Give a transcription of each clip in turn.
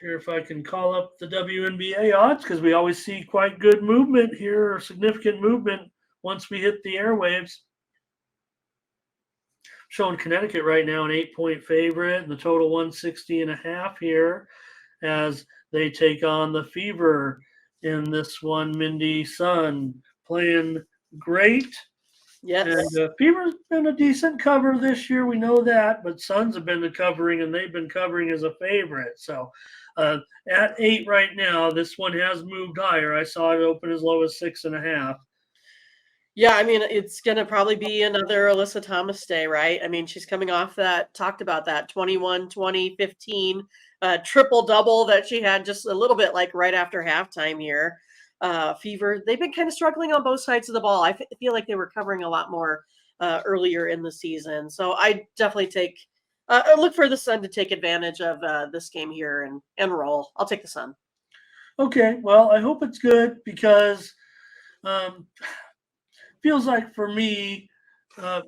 here if I can call up the WNBA odds because we always see quite good movement here or significant movement once we hit the airwaves. Showing Connecticut right now an 8-point favorite and the total 160.5 here as they take on the Fever in this one. Mindy Sun playing great. Yes. And Fever's been a decent cover this year. We know that, but Suns have been the covering, and they've been covering as a favorite. So at 8 right now, this one has moved higher. I saw it open as low as 6.5. Yeah, I mean, it's going to probably be another Alyssa Thomas day, right? I mean, she's coming off that, talked about that 21, 20, 15 triple-double that she had just a little bit like right after halftime here. Fever, they've been kind of struggling on both sides of the ball. I feel like they were covering a lot more earlier in the season. So I definitely look for the Sun to take advantage of this game here and roll. I'll take the Sun. Okay, well, I hope it's good because feels like for me,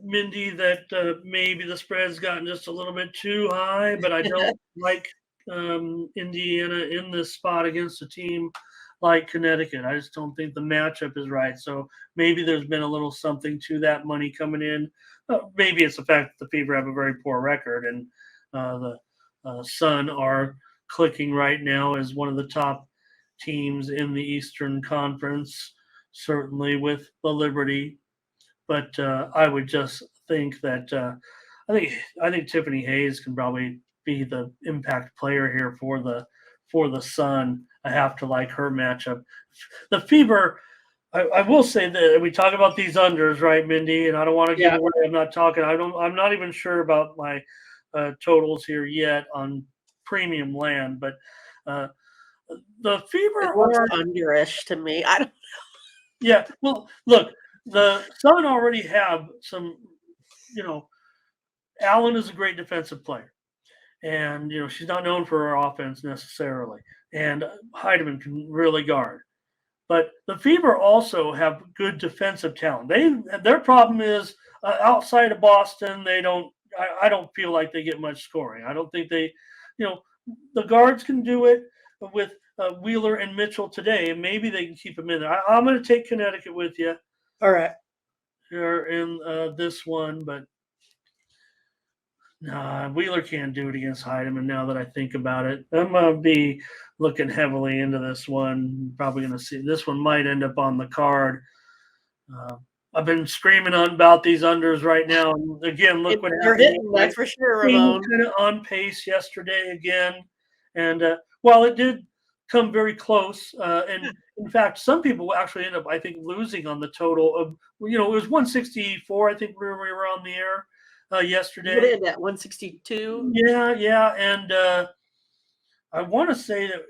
Mindy, that maybe the spread's gotten just a little bit too high, but I don't like Indiana in this spot against a team like Connecticut. I just don't think the matchup is right. So maybe there's been a little something to that money coming in. Maybe it's the fact that the Fever have a very poor record and the Sun are clicking right now as one of the top teams in the Eastern Conference, certainly with the Liberty. But I would just think that I think Tiffany Hayes can probably be the impact player here for the Sun. I have to like her matchup. The Fever. I will say that we talk about these unders, right, Mindy? And I don't want to give away. I'm not talking. I'm not even sure about my totals here yet on premium land, but the Fever are underish to me. I don't. Yeah. Well, look, the Sun already have some. Allen is a great defensive player. And, she's not known for her offense necessarily. And Heidemann can really guard. But the Fever also have good defensive talent. Their problem is outside of Boston, they don't. I don't feel like they get much scoring. I don't think they, the guards can do it with Wheeler and Mitchell today, and maybe they can keep them in there. I'm going to take Connecticut with you. All right. Here in this one, but nah, Wheeler can't do it against Heidemann now that I think about it. I'm going to be looking heavily into this one. Probably going to see this one might end up on the card. I've been screaming about these unders right now. And again, look what you're hitting. That's for sure, Ramon. Kind of on pace yesterday again. And while it did come very close, and in fact, some people actually end up, I think, losing on the total of, it was 164, I think we were on the air yesterday. What did that, 162? Yeah. And I want to say that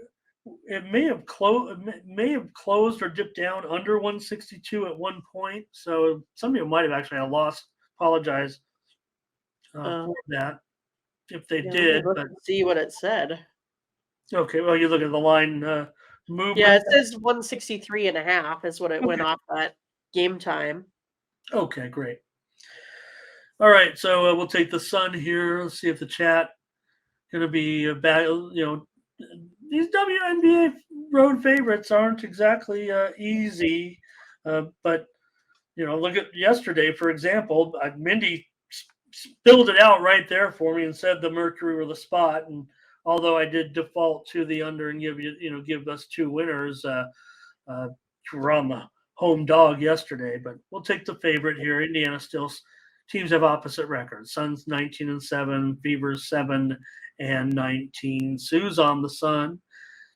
it may have closed or dipped down under 162 at one point. So some people might have actually lost. Apologize for that if they did. But see what it said. Okay, well, you look at the line movement. Yeah, it says 163.5 is what it went off at game time. Okay, great. All right, so we'll take the Sun here. Let's see if the chat going to be about, these WNBA road favorites aren't exactly easy, but, look at yesterday, for example. Mindy spilled it out right there for me and said the Mercury were the spot, and although I did default to the under and give us two winners, we're on the home dog yesterday, but we'll take the favorite here. Indiana still teams have opposite records. Suns 19-7, Fever's 7-19. Sue's on the Sun.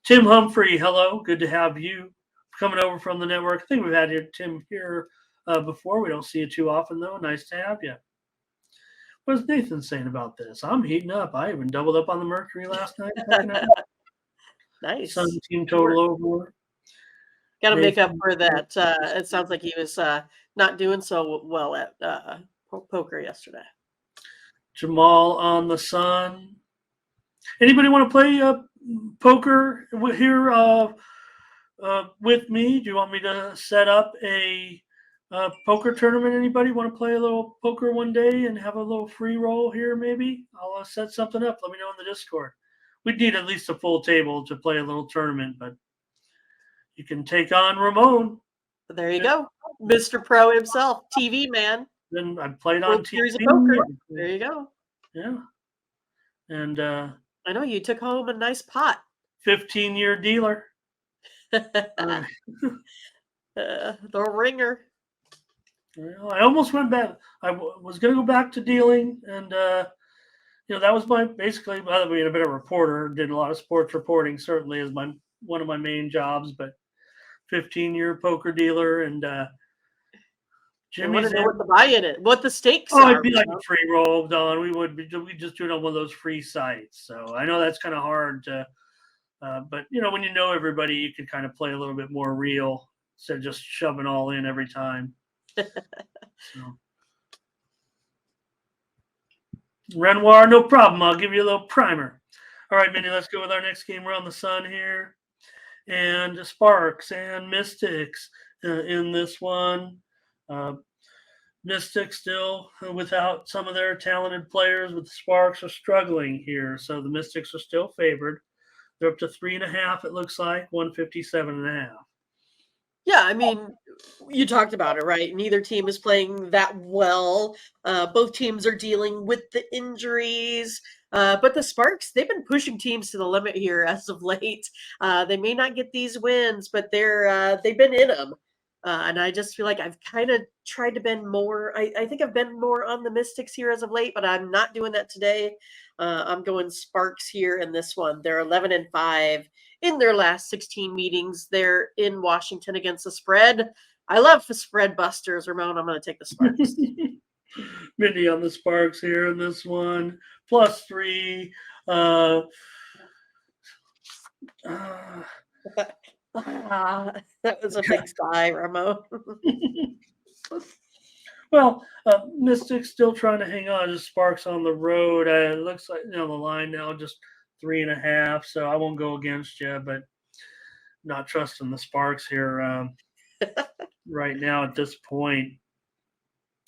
Tim Humphrey, hello, good to have you coming over from the network. I think we've had Tim here before. We don't see you too often though. Nice to have you. What is Nathan saying about this? I'm heating up. I even doubled up on the Mercury last night. Nice. Sun team total over. Got to make up for that. It sounds like he was not doing so well at poker yesterday. Jamal on the Sun. Anybody want to play poker here with me? Do you want me to set up a poker tournament? Anybody want to play a little poker one day and have a little free roll here? Maybe I'll set something up. Let me know in the Discord. we'd need at least a full table to play a little tournament, but you can take on Ramon. There you go. Mr. Pro himself, TV man. Then I played on World TV. Series of Poker. There you go. Yeah. And I know you took home a nice pot. 15-year dealer. The ringer. I almost went back. I was going to go back to dealing, and that was basically other being a bit of a reporter. Did a lot of sports reporting. Certainly is one of my main jobs. But 15-year poker dealer, and I want to know what the buy-in is, what the stakes Oh, are. it'd be like a free roll, Don. We just do it on one of those free sites. So I know that's kind of hard to, but when you know everybody, you can kind of play a little bit more real instead of just shoving all in every time. So. Renoir, no problem. I'll give you a little primer. All right, Mindy, let's go with our next game. We're on the Sun here, and Sparks and Mystics in this one. Mystics still without some of their talented players, but the Sparks are struggling here. So the Mystics are still favored. They're up to 3.5, it looks like, 157.5. Yeah, I mean, you talked about it, right? Neither team is playing that well. Both teams are dealing with the injuries. But the Sparks, they've been pushing teams to the limit here as of late. They may not get these wins, but they've been in them. And I just feel like I've kind of tried to bend more. I think I've been more on the Mystics here as of late, but I'm not doing that today. I'm going Sparks here in this one. They're 11-5 in their last 16 meetings. They're in Washington against the spread. I love the spread busters, Ramon. I'm going to take the Sparks. Mindy on the Sparks here in this one. +3. That was a big sigh, Ramon. Well, Mystics still trying to hang on. Just Sparks on the road. It looks like the line now just 3.5. So I won't go against you, but not trusting the Sparks here right now at this point.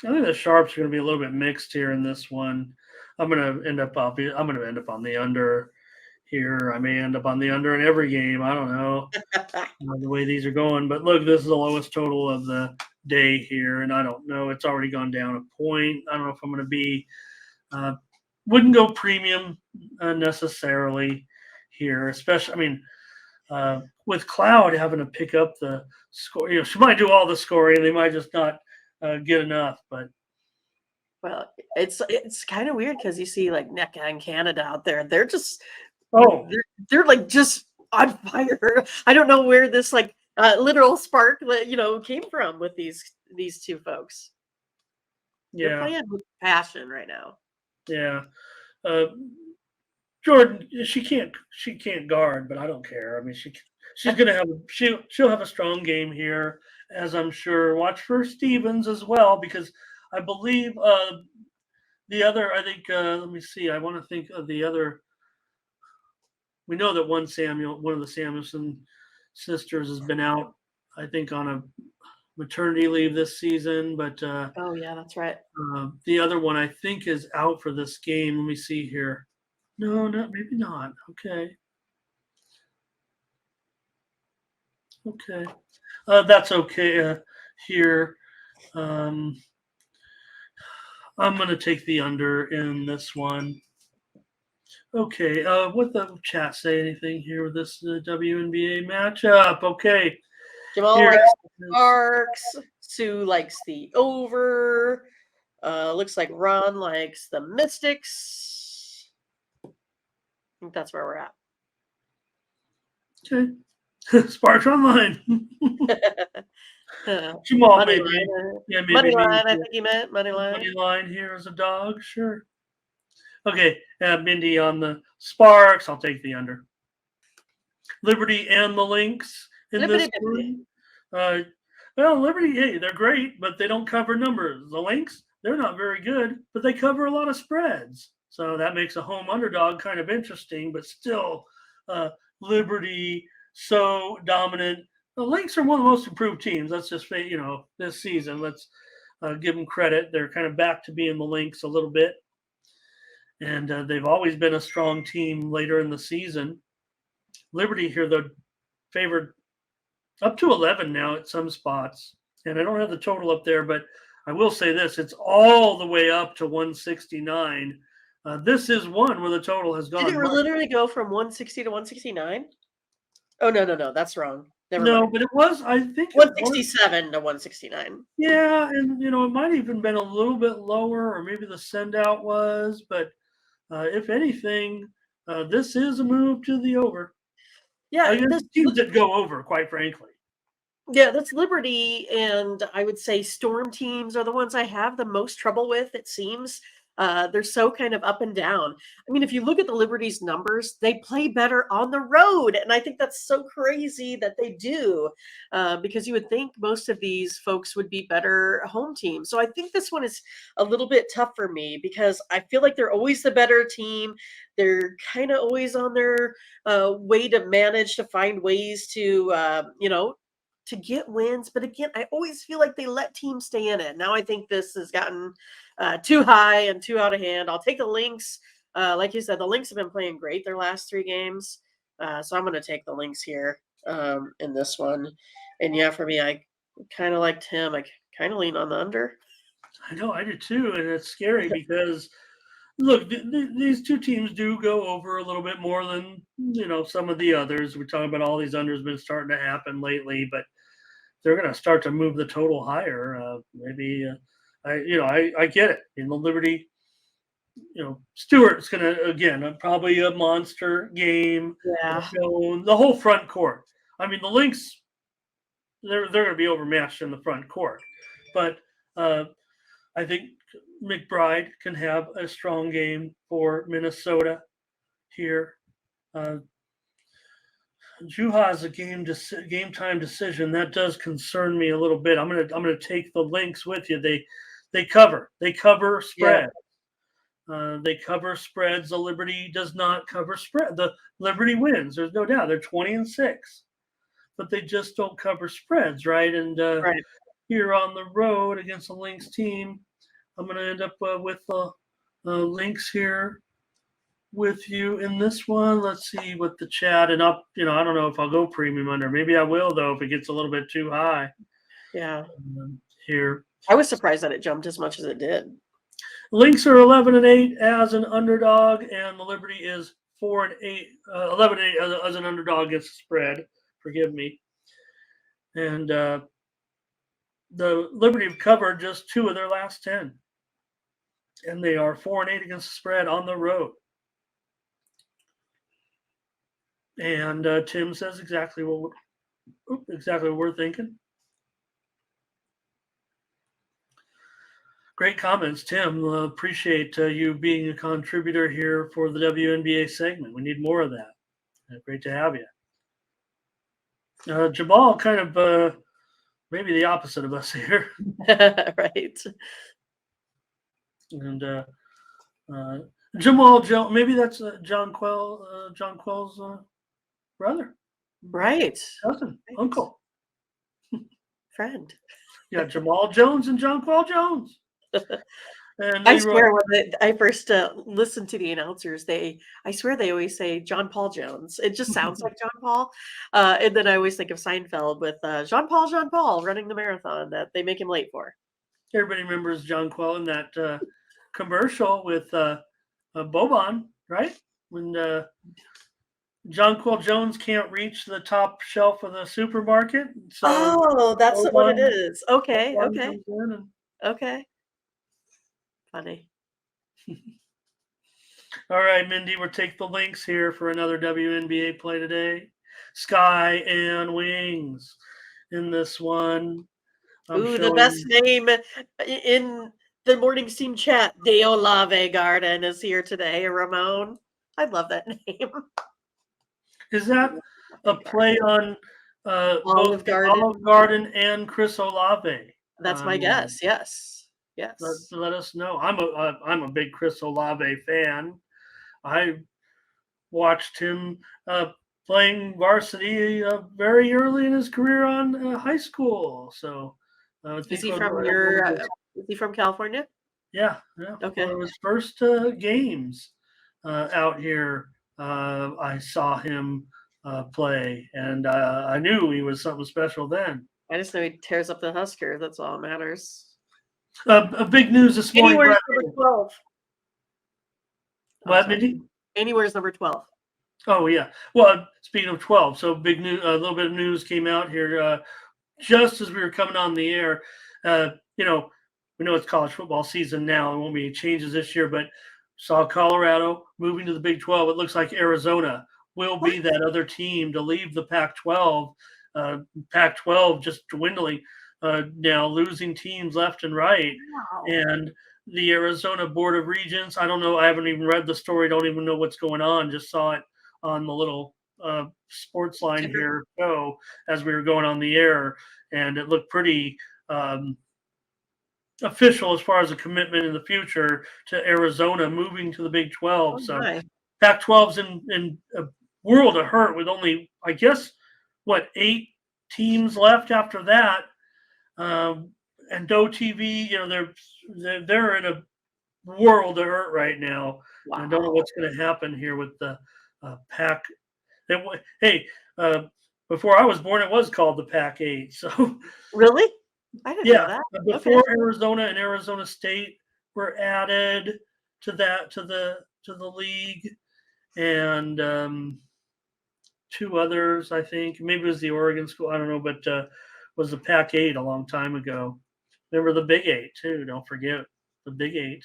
I think the sharps are going to be a little bit mixed here in this one. I'm going to end up on the under here. I may end up on the under in every game. I don't know the way these are going. But look, this is the lowest total of the day here, and I don't know. It's already gone down a point. I don't know if I'm going to be wouldn't go premium necessarily here, especially. With Cloud having to pick up the score, she might do all the scoring. They might just not get enough. But it's kind of weird because you see like NECA and Canada out there. They're just they're like just on fire. I don't know where this literal spark came from with these two folks. Yeah, they're playing with passion right now. Yeah, Jordan, she can't guard, but I don't care. I mean, she's gonna have she'll have a strong game here, as I'm sure. Watch for Stevens as well, because I believe the other. I think let me see. I want to think of the other. We know that one of the Samuelson sisters has been out, I think, on a maternity leave this season, but oh yeah, that's right. The other one I think is out for this game. Let me see here. No, maybe not. Okay. That's okay here. I'm going to take the under in this one. Okay, what the chat say anything here with this WNBA matchup? Okay. Jamal likes the Sparks. Sue likes the over. Looks like Ron likes the Mystics. I think that's where we're at. Okay. Sparks online. Jamal, money maybe. Line, yeah, maybe. Money line, I think he meant money line. Money line here as a dog, sure. Okay, Mindy on the Sparks. I'll take the under. Liberty and the Lynx in this one. Well, Liberty, hey, they're great, but they don't cover numbers. The Lynx, they're not very good, but they cover a lot of spreads. So that makes a home underdog kind of interesting, but still, Liberty so dominant. The Lynx are one of the most improved teams. Let's just say, this season. Let's give them credit. They're kind of back to being the Lynx a little bit. and they've always been a strong team later in the season. Liberty here, though, favored up to 11 now at some spots. And I don't have the total up there, but I will say this, it's all the way up to 169. This is one where the total has Did it gone. literally go from 160 to 169? Oh, no. That's wrong. Never No, mind. but it was, I think it was 167 to 169. Yeah, and it might have even been a little bit lower, or maybe the send out was, but if anything, this is a move to the over. Yeah, Against teams that go over, quite frankly. yeah, that's Liberty, and I would say Storm teams are the ones I have the most trouble with, it seems. They're so kind of up and down. I mean, if you look at the Liberty's numbers, they play better on the road, and I think that's so crazy that they do, because you would think most of these folks would be better home teams. So I think this one is a little bit tough for me because I feel like they're always the better team. They're kind of always on their way to manage to find ways to get wins. But again, I always feel like they let teams stay in it. Now I think this has gotten too high and too out of hand. I'll take the Lynx. Like you said, the Lynx have been playing great their last 3 games. So I'm going to take the Lynx here in this one. And yeah, for me, I kind of like Tim. I kind of lean on the under. I know, I do too, and it's scary because look, these two teams do go over a little bit more than some of the others. We're talking about all these unders been starting to happen lately, but they're going to start to move the total higher. Maybe I get it. In the Liberty, Stewart's going to again probably a monster game. Yeah. The whole front court. I mean, the Lynx, they're going to be overmatched in the front court, but I think McBride can have a strong game for Minnesota here. Juha is a game time decision that does concern me a little bit. I'm gonna take the Lynx with you. They cover spread. They cover spreads. The Liberty does not cover spread. The Liberty wins. There's no doubt. They're 20-6, but they just don't cover spreads, right? And Right. here on the road against the Lynx team, I'm going to end up with the Lynx here with you in this one. Let's see what the chat and up. I don't know if I'll go premium under. Maybe I will though if it gets a little bit too high. Yeah. Here, I was surprised that it jumped as much as it did. Lynx are 11-8 as an underdog, and the Liberty is 4-8, 11-8 as an underdog against the spread. Forgive me. And the Liberty have covered just 2 of their last 10, and they are 4-8 against the spread on the road. And Tim says exactly what we're thinking. Great comments, Tim. Appreciate you being a contributor here for the WNBA segment. We need more of that. Great to have you. Jamal, kind of maybe the opposite of us here. Right. And Jamal Jones, maybe that's John Quell's brother. Right. Cousin, uncle. Friend. Yeah, Jamal Jones and John Quell Jones. And I swear when I first listened to the announcers, I swear they always say John Paul Jones. It just sounds like John Paul. And then I always think of Seinfeld with Jean Paul running the marathon that they make him late for. Everybody remembers John Quell in that commercial with Boban, right? When John Quell Jones can't reach the top shelf of the supermarket. So that's Boban, what it is. Okay. Boban Okay. comes in and, Okay. Funny. all right, Mindy, we'll take the Lynx here for another WNBA play today. Sky and Wings in this one. The best name in the morning steam chat. Deolave Garden is here today. Ramon. I love that name. Is that a play on Olive both Garden. Olive Garden and Chris Olave? That's my guess. Yes. Yes. Let us know. I'm a big Chris Olave fan. I watched him playing varsity very early in his career on high school. So Is he from California? Yeah. Okay. One of his first games out here, I saw him play, and I knew he was something special then. I just know he tears up the Husker. That's all that matters. A big news this morning, Anywhere's Brett. number 12. What, Sorry. Mindy? Anywhere's number 12. Oh yeah. Well, speaking of 12, so big news. A little bit of news came out here just as we were coming on the air. You know, we know it's college football season now. There won't be any changes this year, but saw Colorado moving to the Big 12. It looks like Arizona will be that other team to leave the Pac-12. Pac-12 just dwindling now, losing teams left and right. Wow. And the Arizona Board of Regents, I don't know. I haven't even read the story. Don't even know what's going on. Just saw it on the little sports line here show as we were going on the air, and it looked pretty official as far as a commitment in the future to Arizona moving to the Big 12. So my. Pac-12's in a world of hurt with only, I guess, 8 teams left after that. And DoTV, they're in a world of hurt right now. Wow. I don't know what's going to happen here with the Pac. Before I was born, it was called the Pac-8. So Really? I didn't know that. before Arizona and Arizona State were added to the league, and 2 others, I think. Maybe it was the Oregon school. I don't know, but was the Pac-8 a long time ago. Remember the Big 8 too. Don't forget the Big 8.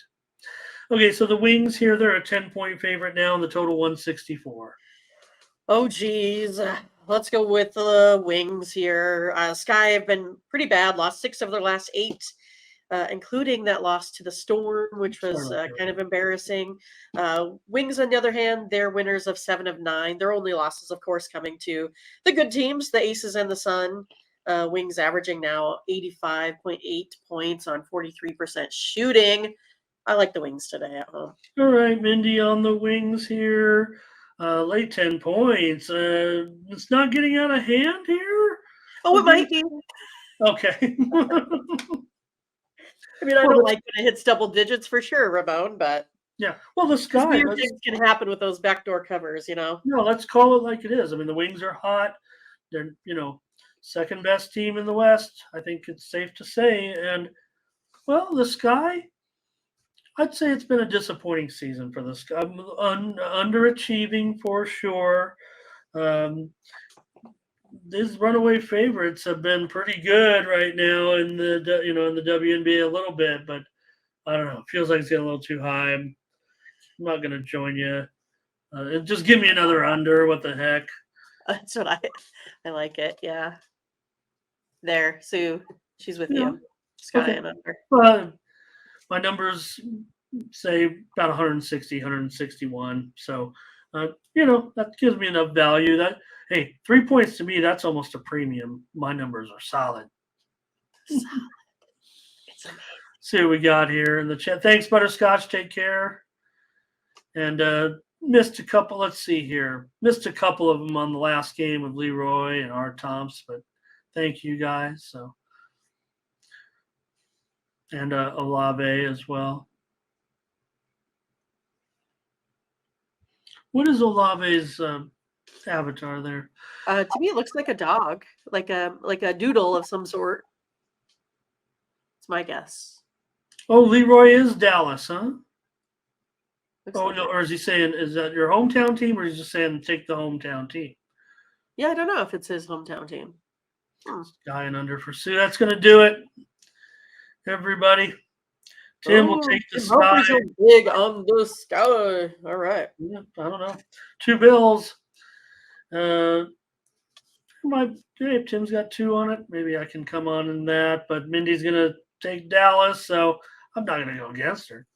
Okay, so the Wings here, they're a 10-point favorite now, and the total 164. Oh, geez. Let's go with the Wings here. Sky have been pretty bad. Lost 6 of their last 8, including that loss to the Storm, which was kind of embarrassing. Wings, on the other hand, they're winners of 7 of 9. Their only losses, of course, coming to the good teams, the Aces and the Sun. Wings averaging now 85.8 points on 43% shooting. I like the Wings today at home. All right, Mindy on the Wings here. Late 10 points. It's not getting out of hand here. Oh, it might be. Okay. I mean, I don't like when it hits double digits for sure, Ramon, but yeah. Well, the Sky. Weird things can happen with those backdoor covers, No, let's call it like it is. I mean, the Wings are hot. They're, second best team in the West. I think it's safe to say. And, well, the Sky, I'd say it's been a disappointing season for the Sky. Underachieving for sure. These runaway favorites have been pretty good right now in the in the WNBA a little bit, but I don't know. It feels like it's getting a little too high. I'm not going to join you. Just give me another under. What the heck? That's what I like it. Yeah. There, Sue. She's with you. Sky and under. Well, my numbers say about 160, 161. So, that gives me enough value. That 3 points to me, that's almost a premium. My numbers are solid. Solid. It's amazing. See what we got here in the chat. Thanks, Butterscotch. Take care. And missed a couple. Let's see here. Missed a couple of them on the last game with Leroy and R. Tomps, but thank you guys. So, and Olave as well. What is Olave's avatar there? To me, it looks like a dog, like a doodle of some sort. It's my guess. Oh, Leroy is Dallas, huh? Looks Oh like no, it. or is he saying is that your hometown team, or is he just saying take the hometown team? Yeah, I don't know if it's his hometown team. Guy and under for Sue. That's going to do it. Everybody. Tim will take the Sky. Big on the Sky. All right. Yeah, I don't know. 2 bills. If Tim's got 2 on it, maybe I can come on in that. But Mindy's going to take Dallas, so I'm not going to go against her.